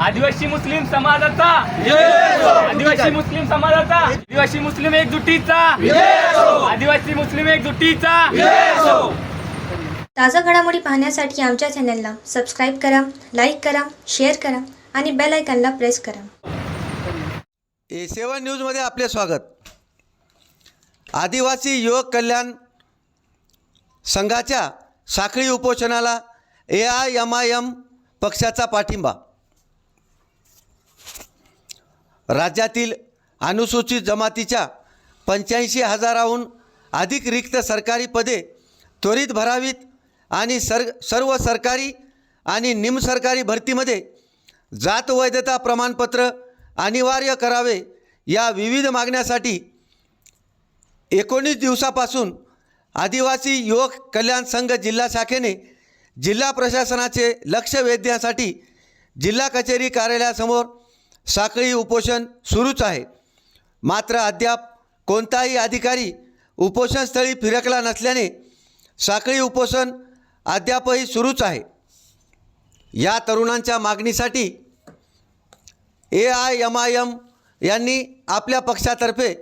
आदिवासी मुस्लिम समाजाचा आदिवासी मुस्लिम समाजाचा आदिवासी मुस्लिम एकजुटीचा आदिवासी मुस्लिम एकजुटीचा ताजा घडामोडी पाहण्यासाठी आमच्या चॅनलला सबस्क्राईब करा, लाईक करा, शेअर करा आणि बेल आयकॉनला प्रेस करा. A7 न्यूजमध्ये आपले स्वागत. आदिवासी युवक कल्याण संघाच्या साखळी उपोषणाला AIMIM पक्षाचा पाठिंबा. राज्यातील अनुसूचित जमातीच्या 85,000हून अधिक रिक्त सरकारी पदे त्वरित भरावीत आणि सर्व सरकारी आणि निमसरकारी भरतीमध्ये जात वैधता प्रमाणपत्र अनिवार्य करावे या विविध मागण्यासाठी 19 दिवसापासून आदिवासी युवक कल्याण संघ जिल्हा शाखेने जिल्हा प्रशासनाचे लक्ष वेधण्यासाठी जिल्हा कचेरी कार्यालयासमोर साखळी उपोषण सुरूच आहे. मात्र अद्याप कोणताही अधिकारी उपोषणस्थळी फिरकला नसल्याने साखळी उपोषण अद्यापही सुरूच आहे. या तरुणांच्या मागणीसाठी AIMIM यांनी आपल्या पक्षातर्फे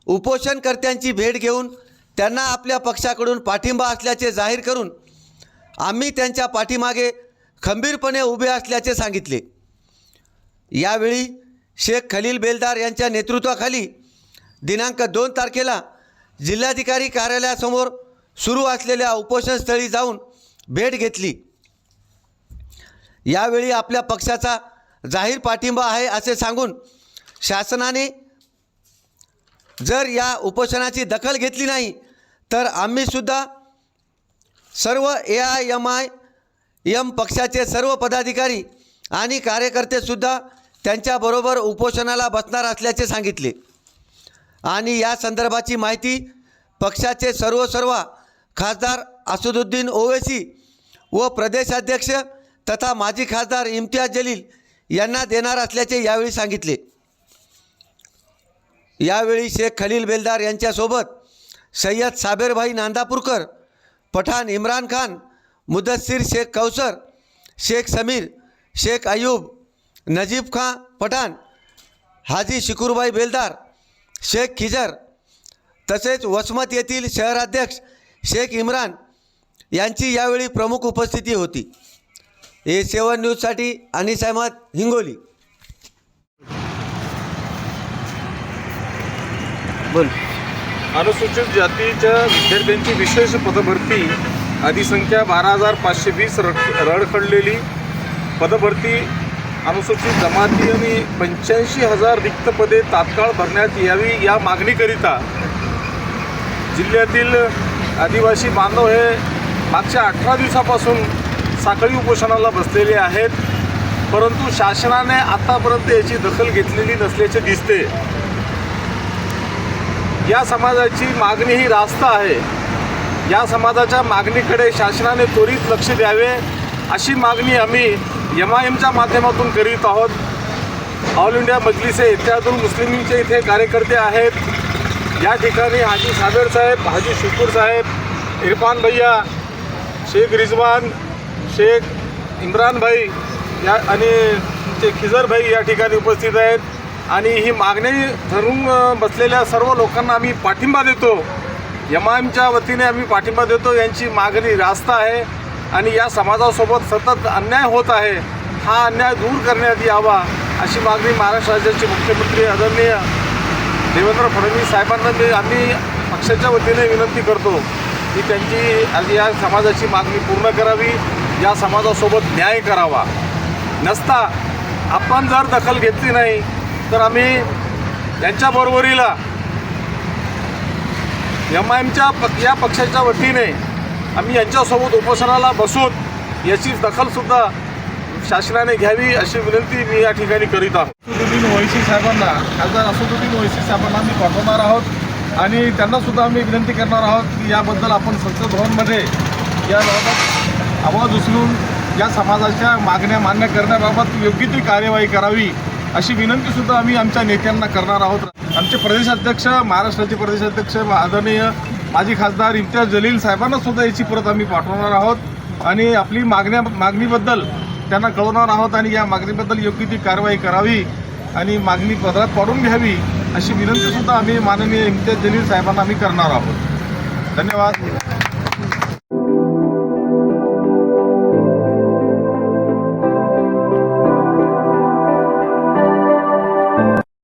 उपोषणकर्त्यांची भेट घेऊन त्यांना आपल्या पक्षाकडून पाठिंबा असल्याचे जाहीर करून आम्ही त्यांच्या पाठीमागे खंबीरपणे उभे असल्याचे सांगितले. यावेळी शेख खलील बेलदार यांच्या नेतृत्वाखाली दिनांक 2 तारखेला जिल्हाधिकारी कार्यालयासमोर सुरू असलेल्या उपोषणस्थळी जाऊन भेट घेतली. यावेळी आपल्या पक्षाचा जाहीर पाठिंबा आहे असे सांगून शासनाने जर या उपोषणाची दखल घेतली नाही तर आम्हीसुद्धा सर्व AIMIM पक्षाचे सर्व पदाधिकारी आणि कार्यकर्तेसुद्धा त्यांच्याबरोबर उपोषणाला बसणार असल्याचे सांगितले. आणि या संदर्भाची माहिती पक्षाचे सर्व खासदार असदुद्दीन ओवैसी व प्रदेशाध्यक्ष तथा माजी खासदार इम्तियाज जलील यांना देणार असल्याचे यावेळी सांगितले. यावेळी शेख खलील बेलदार यांच्यासोबत सय्यद साबेरभाई नांदापूरकर, पठाण इम्रान खान, मुदस्सिर शेख कौसर, शेख समीर, शेख अयूब, नजीब खां पठाण, हाजी शिकुरभाई बेलदार, शेख खिजर तसेच वसमत येथील शहराध्यक्ष शेख इम्रान यांची यावेळी प्रमुख उपस्थिती होती. A7 न्यूजसाठी अनिस अहमद, हिंगोली. बोल. अनुसूचित जातीच्या विद्यार्थ्यांची विशेष पदभरती अधिसंख्या 12,520 रडखडलेली पदभरती अनुसूचित जमाती आणि 85,000 रिक्त पदे तात्काळ भरण्यात यावी या मागणीकरिता जिल्ह्यातील आदिवासी बांधव हे मागच्या 18 दिवसापासून साखळी उपोषणाला बसलेले आहेत. परंतु शासनाने आतापर्यंत याची दखल घेतलेली नसल्याचे दिसते. या समाजाची मागणी ही रास्त आहे. या समाजाच्या मागणीकडे शासनाने त्वरित लक्ष द्यावे अशी मागणी आम्ही MIMच्या माध्यमातून करीत आहोत. ऑल इंडिया मजलिसे इत्यादुल मुस्लिमींचे इथे कार्यकर्ते आहेत. या ठिकाणी हाजी साबेर साहेब, हाजी शुकूर साहेब, इरफान भैया, शेख रिजवान, शेख इम्रान भाई या आणि शेख खिजर भाई या ठिकाणी उपस्थित आहेत. आणि ही मागणी धरून बसलेल्या सर्व लोकांना आम्ही पाठिंबा देतो. MIMच्या वतीने आम्ही पाठिंबा देतो. यांची मागणी रास्त आहे आणि या समाजासोबत सतत अन्याय होत आहे. हा अन्याय दूर करण्यात यावा अशी मागणी महाराष्ट्र राज्याचे मुख्यमंत्री आदरणीय देवेंद्र फडणवीस साहेबांना आम्ही पक्षाच्या वतीने विनंती करतो की त्यांची या समाजाची मागणी पूर्ण करावी, या समाजासोबत न्याय करावा. नसता आपण जर दखल घेतली नाही तर आम्ही यांच्याबरोबरीला MIMच्या या पक्षाच्या वतीने आम्ही यांच्यासोबत उपोषणाला बसून याची दखलसुद्धा शासनाने घ्यावी अशी विनंती मी या ठिकाणी करीत आहोत. असदुद्दीन ओवैसी साहेबांना, खासदार असदुद्दीन ओवैसी साहेबांना आम्ही पाठवणार आहोत आणि त्यांनासुद्धा आम्ही विनंती करणार आहोत की याबद्दल आपण संसद भवनमध्ये याबाबत आवाज उचलून या समाजाच्या मागण्या मान्य करण्याबाबत योग्य ती कार्यवाही करावी अशी विनंतीसुद्धा आम्ही आमच्या नेत्यांना करणार आहोत. आमचे प्रदेशाध्यक्ष, महाराष्ट्राचे प्रदेशाध्यक्ष आदरणीय माजी खासदार इम्तियाज जलील साहेबांनासुद्धा याची परत आम्ही पाठवणार आहोत आणि आपली मागणीबद्दल त्यांना कळवणार आहोत आणि या मागणीबद्दल योग्य ती कारवाई करावी आणि मागणी पदरात पाडून घ्यावी अशी विनंतीसुद्धा आम्ही माननीय इम्तियाज जलील साहेबांना आम्ही करणार आहोत. धन्यवाद.